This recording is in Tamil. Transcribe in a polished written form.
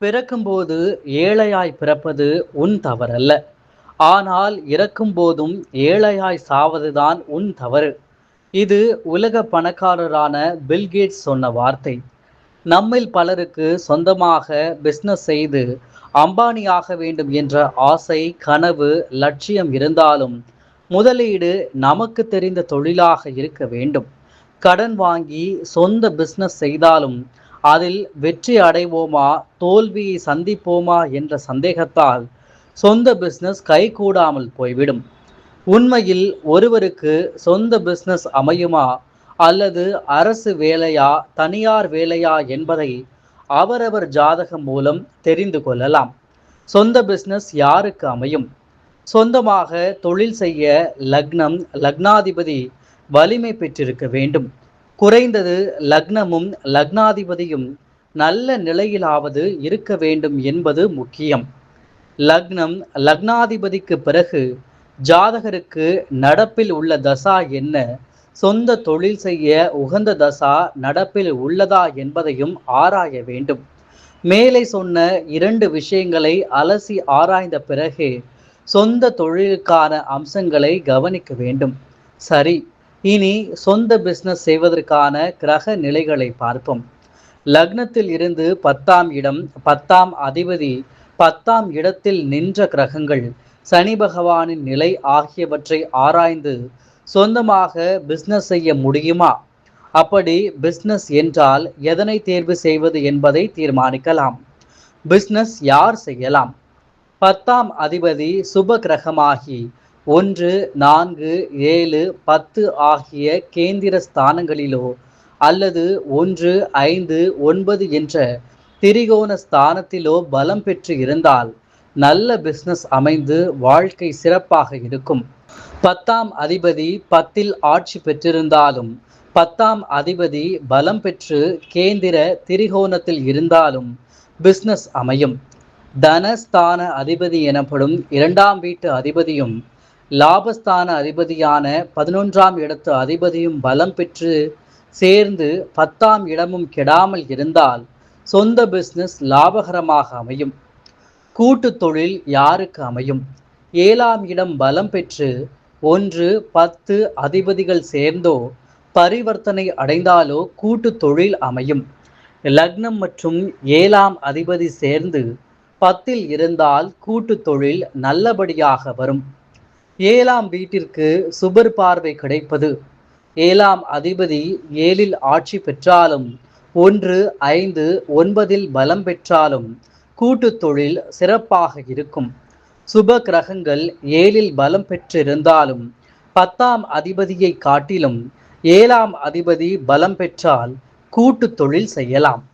பிறக்கும்போது ஏழையாய் பிறப்பது உன் தவறல்ல. ஆனால் இறக்கும் போதும் ஏழையாய் சாவதுதான் உன் தவறு. இது உலக பணக்காரரான பில்கேட்ஸ் சொன்ன வார்த்தை. நம்மில் பலருக்கு சொந்தமாக பிசினஸ் செய்து அம்பானியாக வேண்டும் என்ற ஆசை, கனவு, லட்சியம் இருந்தாலும் முதலீடு நமக்கு தெரிந்த தொழிலாக இருக்க வேண்டும். கடன் வாங்கி சொந்த பிசினஸ் செய்தாலும் அதில் வெற்றி அடைவோமா, தோல்வியை சந்திப்போமா என்ற சந்தேகத்தால் சொந்த பிசினஸ் கைகூடாமல் போய்விடும். உண்மையில் ஒருவருக்கு சொந்த பிசினஸ் அமையுமா அல்லது அரசு வேலையா, தனியார் வேலையா என்பதை அவரவர் ஜாதகம் மூலம் தெரிந்து கொள்ளலாம். சொந்த பிசினஸ் யாருக்கு அமையும்? சொந்தமாக தொழில் செய்ய லக்னம், லக்னாதிபதி வலிமை பெற்றிருக்க வேண்டும். குறைந்தது லக்னமும் லக்னாதிபதியும் நல்ல நிலையிலாவது இருக்க வேண்டும் என்பது முக்கியம். லக்னம், லக்னாதிபதிக்கு பிறகு ஜாதகருக்கு நடப்பில் உள்ள தசா என்ன, சொந்த தொழில் செய்ய உகந்த தசா நடப்பில் உள்ளதா என்பதையும் ஆராய வேண்டும். மேலே சொன்ன 2 விஷயங்களை அலசி ஆராய்ந்த பிறகே சொந்த தொழிலுக்கான அம்சங்களை கவனிக்க வேண்டும். சரி, இனி சொந்த பிசினஸ் செய்வதற்கான கிரக நிலைகளை பார்ப்போம். லக்னத்தில் இருந்து 10ஆம் இடம், 10ஆம் அதிபதி, 10ஆம் இடத்தில் நின்ற கிரகங்கள், சனி பகவானின் நிலை ஆகியவற்றை ஆராய்ந்து சொந்தமாக பிசினஸ் செய்ய முடியுமா? அப்படி பிசினஸ் என்றால் எதனை தேர்வு செய்வது என்பதை தீர்மானிக்கலாம். பிசினஸ் யார் செய்யலாம்? 10ஆம் அதிபதி சுப கிரகமாகி 1, 4, 7, 10 ஆகிய கேந்திர ஸ்தானங்களிலோ அல்லது 1, 5, 9 என்ற திரிகோண ஸ்தானத்திலோ பலம் பெற்று இருந்தால் நல்ல பிசினஸ் அமைந்து வாழ்க்கை சிறப்பாக இருக்கும். 10ஆம் அதிபதி 10இல் ஆட்சி பெற்றிருந்தாலும், 10ஆம் அதிபதி பலம் பெற்று கேந்திர திரிகோணத்தில் இருந்தாலும் பிசினஸ் அமையும். தனஸ்தான அதிபதி எனப்படும் 2ஆம் வீட்டு அதிபதியும், லாபஸ்தான அதிபதியான 11ஆம் இடத்து அதிபதியும் பலம் பெற்று சேர்ந்து 10ஆம் இடமும் கெடாமல் இருந்தால் சொந்த பிசினஸ் லாபகரமாக அமையும். கூட்டு தொழில் யாருக்கு அமையும்? 7ஆம் இடம் பலம் பெற்று 1, 10 அதிபதிகள் சேர்ந்தோ பரிவர்த்தனை அடைந்தாலோ கூட்டு தொழில் அமையும். லக்னம் மற்றும் 7ஆம் அதிபதி சேர்ந்து 10இல் இருந்தால் கூட்டு தொழில் நல்லபடியாக வரும். 7ஆம் வீட்டிற்கு சுபர் பார்வை கிடைப்பது, 7ஆம் அதிபதி 7இல் ஆட்சி பெற்றாலும் 1, 5, 9இல் பலம் பெற்றாலும் கூட்டு தொழில் சிறப்பாக இருக்கும். சுப கிரகங்கள் 7இல் பலம் பெற்றிருந்தாலும் 10ஆம் அதிபதியை காட்டிலும் 7ஆம் அதிபதி பலம் பெற்றால் கூட்டு தொழில் செய்யலாம்.